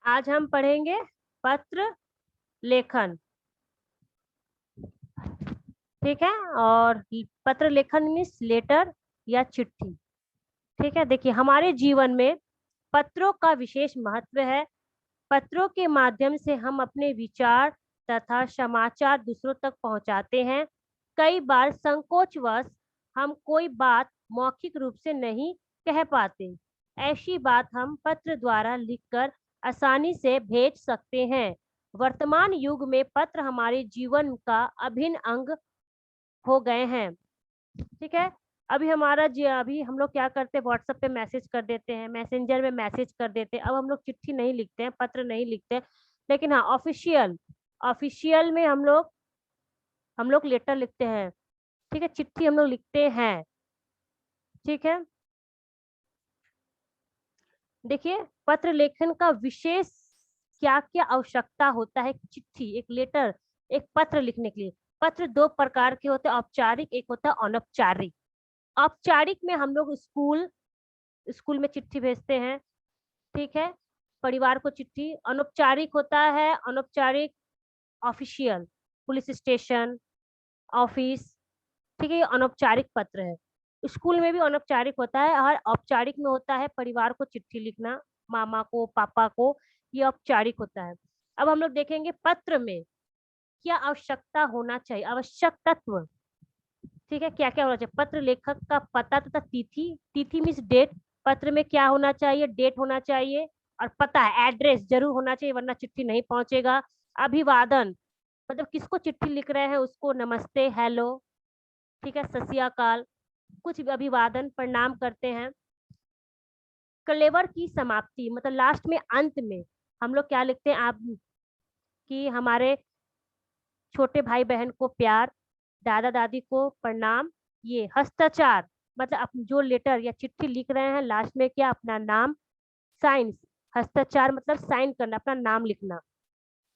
आज हम पढ़ेंगे पत्र लेखन। ठीक है। और पत्र लेखन मीन्स लेटर या चिट्ठी। ठीक है। देखिए, हमारे जीवन में पत्रों का विशेष महत्व है। पत्रों के माध्यम से हम अपने विचार तथा समाचार दूसरों तक पहुंचाते हैं। कई बार संकोचवश हम कोई बात मौखिक रूप से नहीं कह पाते। ऐसी बात हम पत्र द्वारा लिखकर आसानी से भेज सकते हैं। वर्तमान युग में पत्र हमारे जीवन का अभिन्न अंग हो गए हैं। ठीक है। अभी हम लोग क्या करते हैं, व्हाट्सएप पे मैसेज कर देते हैं, मैसेंजर में मैसेज कर देते हैं। अब हम लोग चिट्ठी नहीं लिखते हैं, पत्र नहीं लिखते हैं। लेकिन हाँ, ऑफिशियल ऑफिशियल में हम लोग लेटर लिखते हैं। ठीक है। चिट्ठी हम लोग लिखते हैं। ठीक है। देखिए, पत्र लेखन का विशेष क्या क्या आवश्यकता होता है। चिट्ठी, एक लेटर, एक पत्र लिखने के लिए पत्र दो प्रकार के होते हैं, औपचारिक, एक होता है अनौपचारिक। औपचारिक में हम लोग स्कूल स्कूल में चिट्ठी भेजते हैं। ठीक है। परिवार को चिट्ठी। अनौपचारिक होता है, अनौपचारिक ऑफिशियल, पुलिस स्टेशन, ऑफिस। ठीक है। ये अनौपचारिक पत्र है। स्कूल में भी अनौपचारिक होता है और औपचारिक में होता है परिवार को चिट्ठी लिखना, मामा को, पापा को। ये औपचारिक होता है। अब हम लोग देखेंगे पत्र में क्या आवश्यकता होना चाहिए, आवश्यक तत्व। ठीक है। क्या क्या होना चाहिए। पत्र लेखक का पता तथा तिथि। तिथि मीन्स डेट। पत्र में क्या होना चाहिए, डेट होना चाहिए और पता है, एड्रेस जरूर होना चाहिए, वरना चिट्ठी नहीं पहुंचेगा। अभिवादन, मतलब किसको चिट्ठी लिख रहे हैं उसको नमस्ते, हेलो, ठीक है, सत श्री अकाल, कुछ भी अभिवादन, प्रणाम करते हैं। कलेवर की समाप्ति, मतलब लास्ट में, अंत में हम लोग क्या लिखते हैं, आप कि हमारे छोटे भाई बहन को प्यार, दादा दादी को प्रणाम। ये हस्ताक्षर, मतलब जो लेटर या चिट्ठी लिख रहे हैं लास्ट में क्या, अपना नाम, साइन। हस्ताक्षर मतलब साइन करना, अपना नाम लिखना।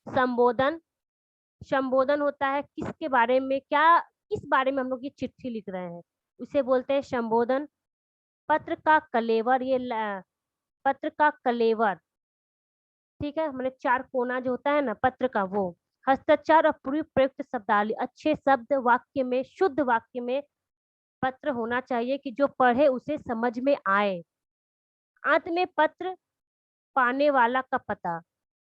संबोधन, संबोधन होता है किसके बारे में, क्या किस बारे में हम लोग ये चिट्ठी लिख रहे हैं, उसे बोलते हैं संबोधन। पत्र का कलेवर, पत्र का कलेवर। ठीक है। मैंने चार कोना जो होता है ना पत्र का, वो। हस्ताक्षर और पूर्व प्रयुक्त शब्दावली, अच्छे शब्द वाक्य में, शुद्ध वाक्य में पत्र होना चाहिए कि जो पढ़े उसे समझ में आए। अंत में पत्र पाने वाला का पता।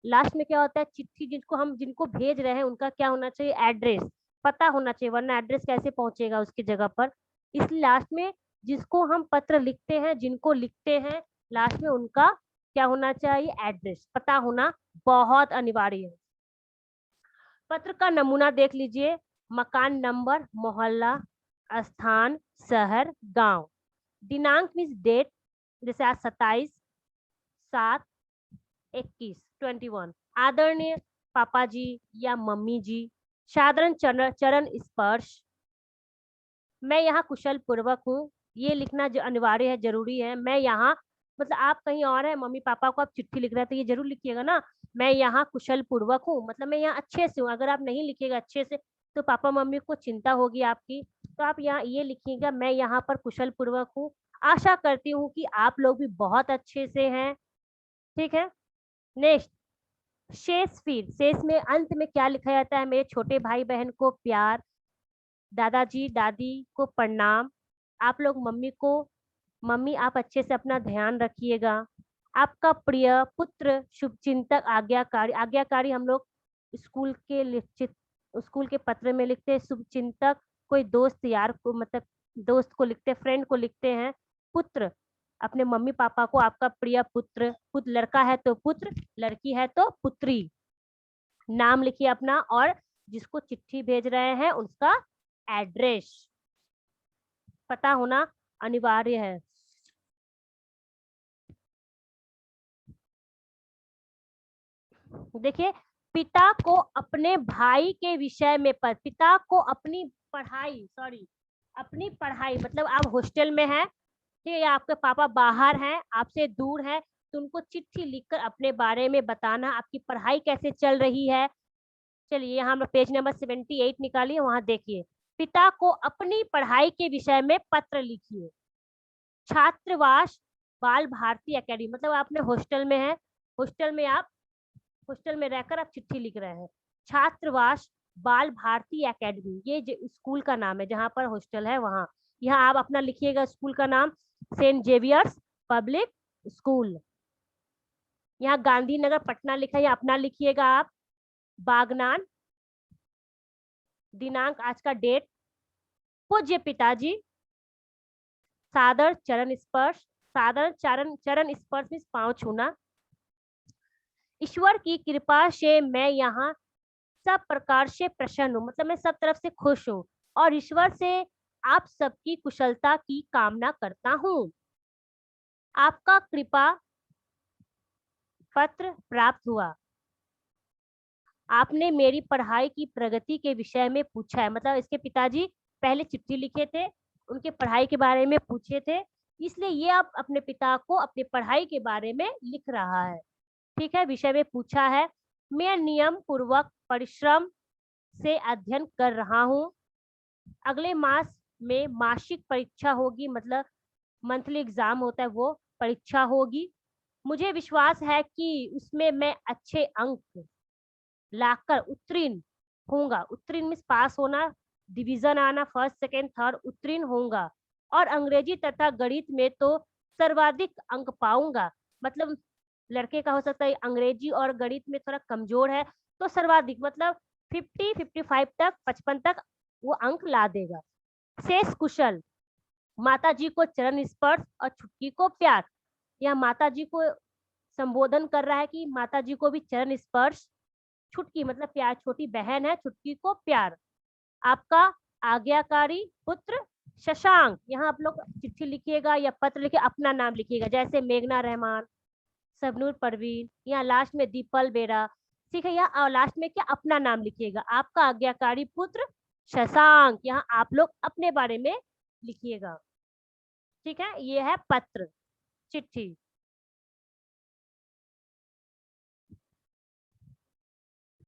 लास्ट में क्या होता है, चिट्ठी जिनको भेज रहे हैं उनका क्या होना चाहिए, एड्रेस, पता होना चाहिए, वरना एड्रेस कैसे पहुंचेगा उसकी जगह पर। इसलिए लास्ट में जिसको हम पत्र लिखते हैं, जिनको लिखते हैं, लास्ट में उनका क्या होना चाहिए, एड्रेस, पता होना बहुत अनिवार्य है। पत्र का नमूना देख लीजिए। मकान नंबर, मोहल्ला, स्थान, शहर, गांव। दिनांक मीन्स डेट, जैसे आज 27/7/21, 21। आदरणीय पापा जी या मम्मी जी। साधारण चरण चरण स्पर्श, मैं यहाँ कुशल पूर्वक हूँ। ये लिखना जो अनिवार्य है, जरूरी है। मैं यहाँ, मतलब आप कहीं और है, मम्मी पापा को आप चिट्ठी लिख रहे हैं तो ये जरूर लिखिएगा ना, मैं यहाँ कुशल पूर्वक हूँ, मतलब मैं यहाँ अच्छे से हूँ। अगर आप नहीं लिखिएगा अच्छे से तो पापा मम्मी को चिंता होगी आपकी। तो आप यहाँ ये लिखिएगा, मैं यहाँ पर कुशल पूर्वक हूँ। आशा करती हूँ कि आप लोग भी बहुत अच्छे से हैं। ठीक है। नेक्स्ट, शेष। फिर शेष में अंत में क्या लिखा जाता है, मेरे छोटे भाई बहन को प्यार, दादाजी दादी को प्रणाम। आप लोग मम्मी आप अच्छे से अपना ध्यान रखिएगा। आपका प्रिय पुत्र, शुभचिंतक, आज्ञाकारी। आज्ञाकारी हम लोग स्कूल के स्कूल के पत्र में लिखते हैं। शुभचिंतक कोई दोस्त यार को, मतलब दोस्त को लिखते हैं, फ्रेंड को लिखते हैं। पुत्र अपने मम्मी पापा को, आपका प्रिय पुत्र, पुत्र लड़का है तो पुत्र, लड़की है तो पुत्री। नाम लिखिए अपना, और जिसको चिट्ठी भेज रहे हैं उसका एड्रेस, पता होना अनिवार्य है। देखिए, पिता को अपने भाई के विषय में पिता को अपनी पढ़ाई, सॉरी, अपनी पढ़ाई, मतलब आप हॉस्टल में हैं, ठीक है, या आपके पापा बाहर हैं, आपसे दूर है, तो उनको चिट्ठी लिखकर अपने बारे में बताना, आपकी पढ़ाई कैसे चल रही है। चलिए यहाँ हम पेज नंबर 78 निकालिए, वहां देखिए। पिता को अपनी पढ़ाई के विषय में पत्र लिखिए। छात्रावास, बाल भारती एकेडमी, मतलब आपने हॉस्टल में है, हॉस्टल में आप हॉस्टल में रहकर आप चिट्ठी लिख रहे हैं। छात्रावास बाल भारती एकेडमी, ये स्कूल का नाम है जहाँ पर हॉस्टल है वहाँ। यहाँ आप अपना लिखिएगा स्कूल का नाम, सेंट जेवियर्स पब्लिक स्कूल। यहाँ गांधीनगर पटना लिखा है, यहाँ अपना लिखिएगा आप। बागनान, दिनांक आज का डेट। पूज्य पिताजी, सादर चरण स्पर्श, सादर चरण स्पर्श मीन्स पांव छूना। ईश्वर की कृपा से मैं यहाँ सब प्रकार से प्रसन्न हूँ, मतलब मैं सब तरफ से खुश हूँ और ईश्वर से आप सबकी कुशलता की कामना करता हूँ। आपका कृपा पत्र प्राप्त हुआ। आपने मेरी पढ़ाई की प्रगति के विषय में पूछा है, मतलब इसके पिताजी पहले चिट्ठी लिखे थे, उनके पढ़ाई के बारे में पूछे थे, इसलिए ये आप अपने पिता को अपनी पढ़ाई के बारे में लिख रहा है। ठीक है, विषय में पूछा है। मैं नियम पूर्वक परिश्रम से अध्ययन कर रहा हूँ। अगले मास में मासिक परीक्षा होगी, मतलब मंथली एग्जाम होता है, वो परीक्षा होगी। मुझे विश्वास है कि उसमें मैं अच्छे अंक लाकर उत्तीर्ण होऊंगा। उत्तीर्ण मीन्स पास होना, डिवीजन आना, फर्स्ट सेकेंड थर्ड, उत्तीर्ण होऊंगा। और अंग्रेजी तथा गणित में तो सर्वाधिक अंक पाऊंगा, मतलब लड़के का हो सकता है अंग्रेजी और गणित में थोड़ा कमजोर है, तो सर्वाधिक मतलब 50 55 तक 55 तक वो अंक ला देगा। शेष कुशल, माता जी को चरण स्पर्श और छुटकी को प्यार। यह माता जी को संबोधन कर रहा है कि माता जी को भी चरण स्पर्श, छुटकी मतलब प्यार, छोटी बहन है, छुटकी को प्यार। आपका आज्ञाकारी पुत्र शशांक। यहाँ आप लोग चिट्ठी लिखिएगा या पत्र लिखिए, अपना नाम लिखिएगा, जैसे मेघना रहमान, सबनूर परवीन, यहाँ लास्ट में दीपल बेरा। ठीक है, यहाँ लास्ट में क्या अपना नाम लिखिएगा। आपका आज्ञाकारी पुत्र शशांक, यहाँ आप लोग अपने बारे में लिखिएगा। ठीक है, ये है पत्र, चिट्ठी।